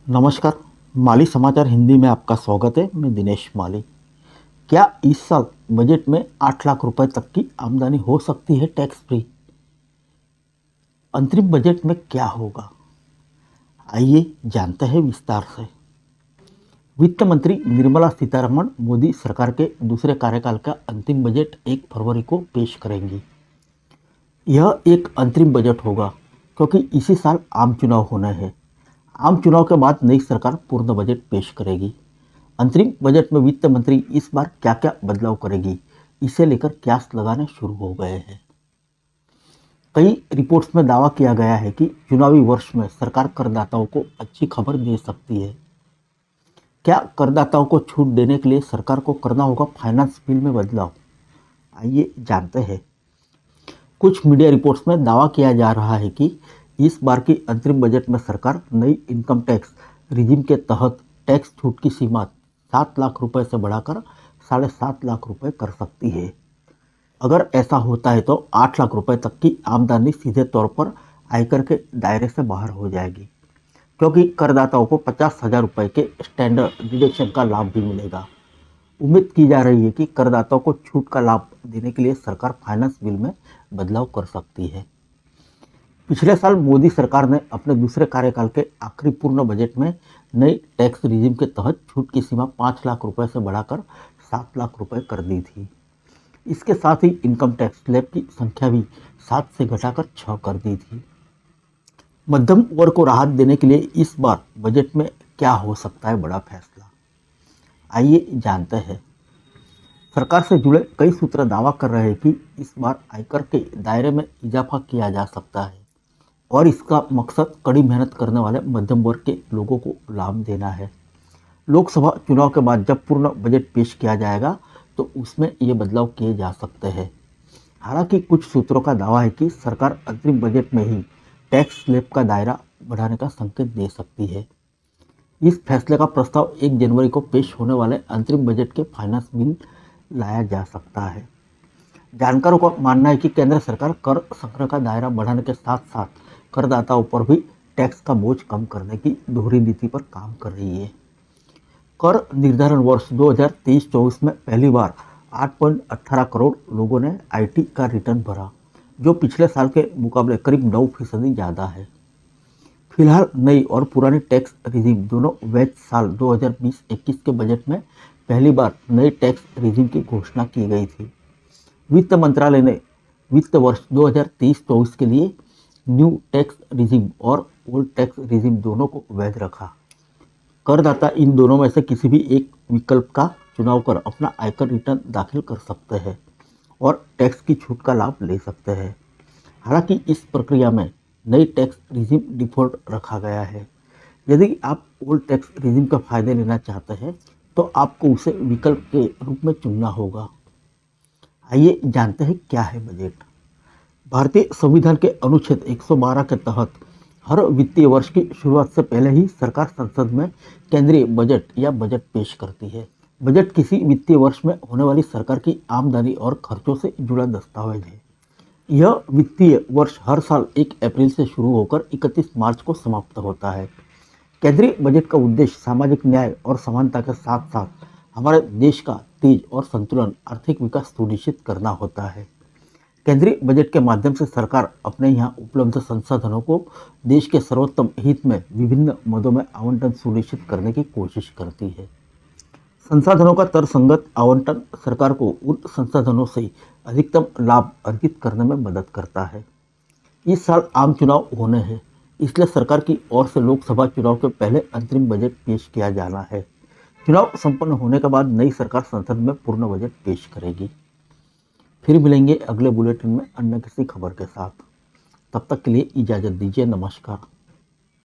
नमस्कार। माली समाचार हिंदी में आपका स्वागत है। मैं दिनेश माली। क्या इस साल बजट में 8 लाख रुपए तक की आमदनी हो सकती है टैक्स फ्री? अंतरिम बजट में क्या होगा, आइए जानते हैं विस्तार से। वित्त मंत्री निर्मला सीतारमण मोदी सरकार के दूसरे कार्यकाल का अंतिम बजट 1 फरवरी को पेश करेंगी। यह एक अंतरिम बजट होगा क्योंकि इसी साल आम चुनाव होने हैं। आम चुनाव के बाद नई सरकार पूर्ण बजट पेश करेगी। अंतरिम बजट में वित्त मंत्री इस बार क्या क्या बदलाव करेगी, इसे लेकर क्यास लगाने शुरू हो गए हैं। कई रिपोर्ट्स में दावा किया गया है कि चुनावी वर्ष में सरकार करदाताओं को अच्छी खबर दे सकती है। क्या करदाताओं को छूट देने के लिए सरकार को करना होगा फाइनेंस बिल में बदलाव? आइए जानते हैं। कुछ मीडिया रिपोर्ट्स में दावा किया जा रहा है कि इस बार की अंतरिम बजट में सरकार नई इनकम टैक्स रिजीम के तहत टैक्स छूट की सीमा 7 लाख रुपए से बढ़ाकर 7.5 लाख रुपए कर सकती है। अगर ऐसा होता है तो 8 लाख रुपए तक की आमदनी सीधे तौर पर आयकर के दायरे से बाहर हो जाएगी, क्योंकि करदाताओं को 50,000 रुपये के स्टैंडर्ड डिडक्शन का लाभ भी मिलेगा। उम्मीद की जा रही है कि करदाताओं को छूट का लाभ देने के लिए सरकार फाइनेंस बिल में बदलाव कर सकती है। पिछले साल मोदी सरकार ने अपने दूसरे कार्यकाल के आखिरी पूर्ण बजट में नई टैक्स रिजीम के तहत छूट की सीमा 5 लाख रुपए से बढ़ाकर 7 लाख रुपए कर दी थी। इसके साथ ही इनकम टैक्स स्लैब की संख्या भी 7 से घटाकर 6 कर दी थी। मध्यम वर्ग को राहत देने के लिए इस बार बजट में क्या हो सकता है बड़ा फैसला, आइए जानते हैं। सरकार से जुड़े कई सूत्र दावा कर रहे हैं कि इस बार आयकर के दायरे में इजाफा किया जा सकता है और इसका मकसद कड़ी मेहनत करने वाले मध्यम वर्ग के लोगों को लाभ देना है। लोकसभा चुनाव के बाद जब पूर्ण बजट पेश किया जाएगा तो उसमें ये बदलाव किए जा सकते हैं। हालांकि कुछ सूत्रों का दावा है कि सरकार अंतरिम बजट में ही टैक्स स्लैब का दायरा बढ़ाने का संकेत दे सकती है। इस फैसले का प्रस्ताव 1 जनवरी को पेश होने वाले अंतरिम बजट के फाइनेंस बिल लाया जा सकता है। जानकारों का मानना है कि केंद्र सरकार कर संग्रह का दायरा बढ़ाने के साथ साथ करदाताओं पर भी टैक्स का बोझ कम करने की दोहरी नीति पर काम कर रही है। कर निर्धारण वर्ष 2023-24 में पहली बार 8.18 करोड़ लोगों ने आईटी का रिटर्न भरा, जो पिछले साल के मुकाबले करीब 9% ज़्यादा है। फिलहाल नई और पुरानी टैक्स रिजीम दोनों वैध साल 2020-21 के बजट में पहली बार नई टैक्स रिजीम की घोषणा की गई थी। वित्त मंत्रालय ने वित्त वर्ष 2023-24 के लिए न्यू टैक्स रिजीम और ओल्ड टैक्स रिजीम दोनों को वैध रखा। करदाता इन दोनों में से किसी भी एक विकल्प का चुनाव कर अपना आयकर रिटर्न दाखिल कर सकते हैं और टैक्स की छूट का लाभ ले सकते हैं। हालांकि इस प्रक्रिया में नई टैक्स रिजीम डिफ़ॉल्ट रखा गया है। यदि आप ओल्ड टैक्स रिजीम का फ़ायदे लेना चाहते हैं तो आपको उसे विकल्प के रूप में चुनना होगा। आइए जानते हैं क्या है बजट। भारतीय संविधान के अनुच्छेद 112 के तहत हर वित्तीय वर्ष की शुरुआत से पहले ही सरकार संसद में केंद्रीय बजट या बजट पेश करती है। बजट किसी वित्तीय वर्ष में होने वाली सरकार की आमदनी और खर्चों से जुड़ा दस्तावेज है। यह वित्तीय वर्ष हर साल 1 अप्रैल से शुरू होकर 31 मार्च को समाप्त होता है। केंद्रीय बजट का उद्देश्य सामाजिक न्याय और समानता के साथ साथ हमारे देश का तेज और संतुलन आर्थिक विकास सुनिश्चित करना होता है। केंद्रीय बजट के माध्यम से सरकार अपने यहाँ उपलब्ध संसाधनों को देश के सर्वोत्तम हित में विभिन्न मदों में आवंटन सुनिश्चित करने की कोशिश करती है। संसाधनों का तर्कसंगत आवंटन सरकार को उन संसाधनों से अधिकतम लाभ अर्जित करने में मदद करता है। इस साल आम चुनाव होने हैं, इसलिए सरकार की ओर से लोकसभा चुनाव के पहले अंतरिम बजट पेश किया जाना है। चुनाव संपन्न होने के बाद नई सरकार संसद में पूर्ण बजट पेश करेगी। फिर मिलेंगे अगले बुलेटिन में अन्य किसी खबर के साथ। तब तक के लिए इजाज़त दीजिए। नमस्कार।